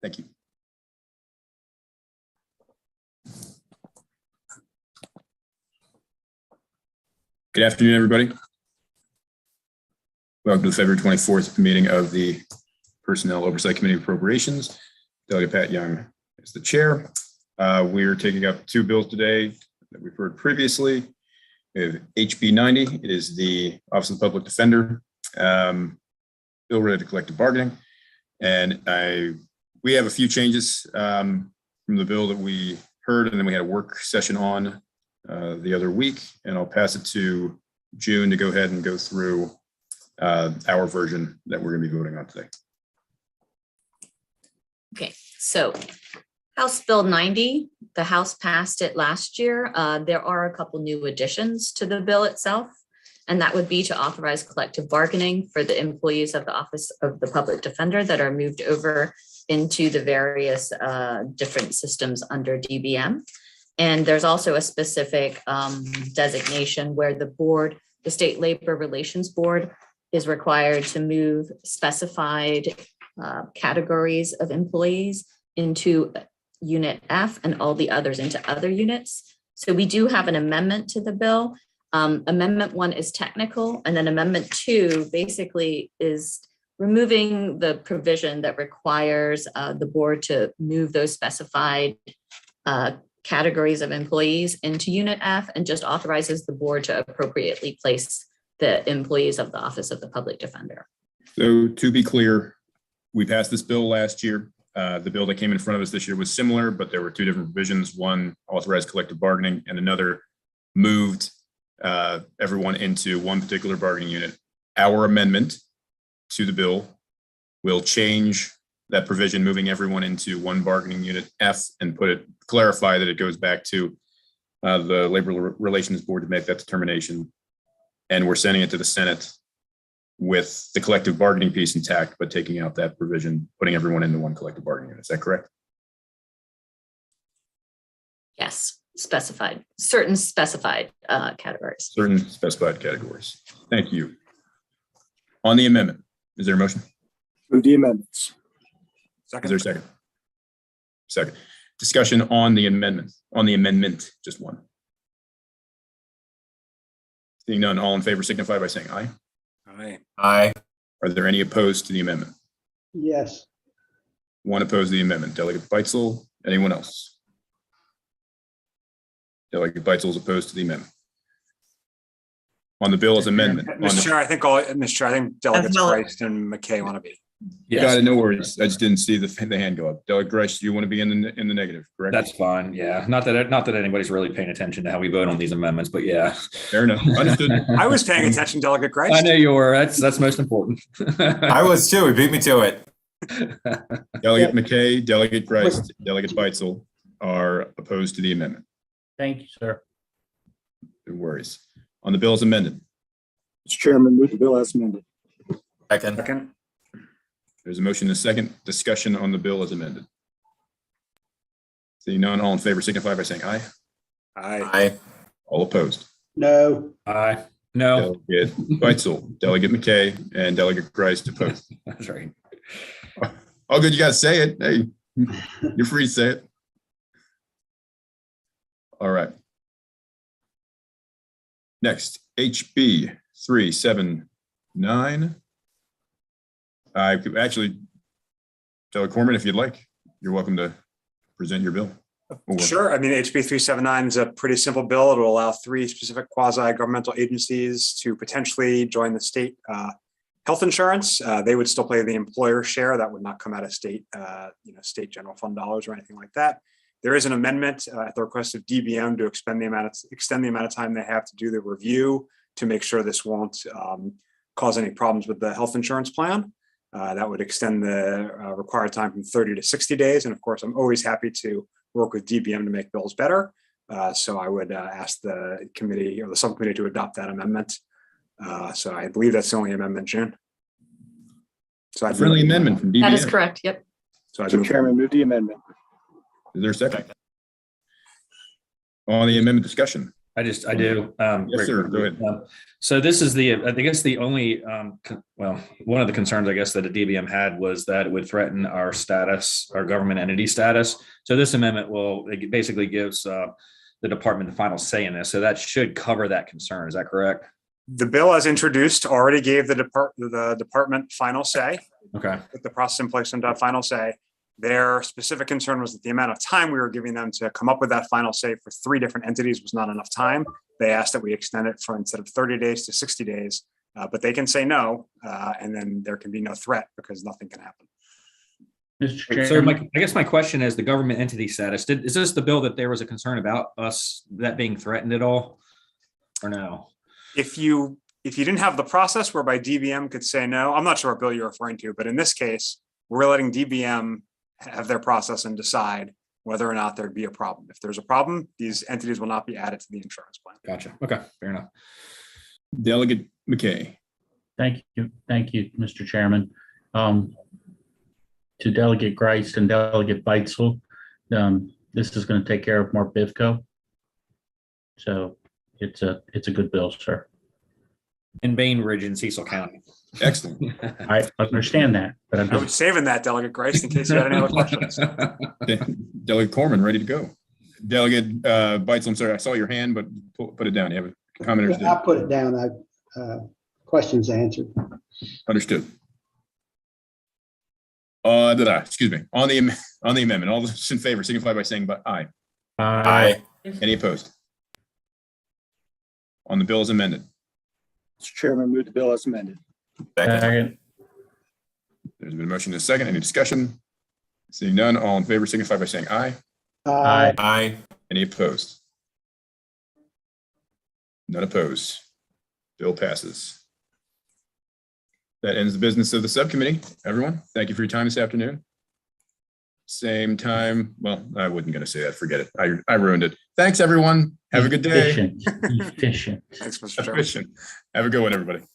Thank you. Good afternoon, everybody. Welcome to the February 24th meeting of the Personnel Oversight Committee Appropriations. Delegate Pat Young is the chair. We're taking up two bills today that we've heard previously. We have HB 90. It is the Office of the Public Defender bill related to collective bargaining. And we have a few changes from the bill that we heard, and then we had a work session on the other week, and I'll pass it to June to go ahead and go through our version that we're going to be voting on today. Okay, so House Bill 90, the House passed it last year. There are a couple new additions to the bill itself, and that would be to authorize collective bargaining for the employees of the Office of the Public Defender that are moved over into the various different systems under DBM. And there's also a specific designation where the board, the State Labor Relations Board, is required to move specified categories of employees into Unit F and all the others into other units. So we do have an amendment to the bill. Amendment 1 is technical, and then Amendment 2 basically is removing the provision that requires the board to move those specified categories of employees into Unit F and just authorizes the board to appropriately place the employees of the Office of the Public Defender. So to be clear, we passed this bill last year. The bill that came in front of us this year was similar, but there were two different provisions. One authorized collective bargaining and another moved everyone into one particular bargaining unit. Our amendment to the bill will change that provision, moving everyone into one bargaining unit F, and clarify that it goes back to the Labor Relations Board to make that determination. And we're sending it to the Senate with the collective bargaining piece intact, but taking out that provision, putting everyone into one collective bargaining unit. Is that correct? Yes, certain specified categories. Certain specified categories. Thank you. On the amendment, is there a motion? Move the amendments. Is there a second? Second. Discussion on the amendment, just one. Seeing none, all in favor signify by saying aye. Aye. Aye. Are there any opposed to the amendment? Yes. One opposed to the amendment. Delegate Beitzel, anyone else? Delegate Beitzel is opposed to the amendment. On the bill as amendment. Mr. Chair, I think Delegates Christ and McKay want to be. Yes. Got it, no worries. I just didn't see the hand go up. Delegate Grice, you want to be in the negative, correct? That's fine. Yeah, not that anybody's really paying attention to how we vote on these amendments, but yeah. Fair enough. Understood. I was paying attention, Delegate Grice. I know you were. That's most important. I was too. He beat me to it. Delegate McKay, Delegate Grice, Delegate Beitzel are opposed to the amendment. Thank you, sir. No worries. On the bill as amended. Mr. Chairman, move the bill as amended. Second. There's a motion and a second. Discussion on the bill as amended. Seeing none, all in favor signify by saying aye. Aye. All opposed. No. Aye. No. Delegate Beitzel, Delegate McKay, and Delegate Grice opposed. That's right. Oh, good. You got to say it. Hey, you're free to say it. All right. Next, HB 379. I could actually, Delegate Corman, if you'd like, you're welcome to present your bill. Sure. I mean, HB 379 is a pretty simple bill. It will allow 3 specific quasi-governmental agencies to potentially join the state health insurance. They would still pay the employer share. That would not come out of state, state general fund dollars or anything like that. There is an amendment at the request of DBM to extend the amount of time they have to do the review to make sure this won't cause any problems with the health insurance plan. That would extend the required time from 30 to 60 days. And of course, I'm always happy to work with DBM to make bills better. So I would ask the committee or the subcommittee to adopt that amendment. So I believe that's the only amendment, June. So A friendly amendment from DBM. That is correct. Yep. So Mr. Chairman, move the amendment. Is there a second? On the amendment discussion. I do. Yes, sir. Go ahead. So this is I guess the only, one of the concerns I guess that a DBM had was that it would threaten our status, our government entity status. So this amendment it basically gives the department the final say in this. So that should cover that concern. Is that correct? The bill as introduced already gave the department final say. Okay. Put the process in place and final say. Their specific concern was that the amount of time we were giving them to come up with that final say for 3 different entities was not enough time. They asked that we extend it from instead of 30 days to 60 days, but they can say no, and then there can be no threat because nothing can happen. Mr. So Chairman, I guess my question is the government entity status. Is this the bill that there was a concern about us that being threatened at all, or no? If you didn't have the process whereby DBM could say no, I'm not sure what bill you're referring to, but in this case, we're letting DBM have their process and decide whether or not there'd be a problem. If there's a problem, these entities will not be added to the insurance plan. Gotcha. Okay, fair enough. Delegate McKay. thank you, Mr. Chairman. To Delegate Grice and Delegate Beitzel, this is going to take care of Mark Bivco. So it's a good bill, sir. In Bainbridge in Cecil County. Excellent. I understand that, but I'm I was just, saving that, Delegate Grace, in case you had any other questions. Okay. Delegate Corman, ready to go. Delegate Beitzel, I'm sorry, I saw your hand, but put it down. You have a comment? or- I put it down. Questions answered. Understood. Excuse me. On the amendment, all those in favor signify by saying aye. Aye. Any opposed? On the bill as amended. Mr. Chairman, move the bill as amended. Second. second, There's been a motion and a second. Any discussion? Seeing none, all in favor signify by saying aye. aye, Aye. Any opposed? None opposed. Bill passes. That ends the business of the subcommittee. Everyone, thank you for your time this afternoon. Same time. Well, I wasn't going to say that. Forget it. I ruined it. Thanks, everyone. Have a good day. efficient. Thanks, Mr. Chairman. Have a good one, everybody.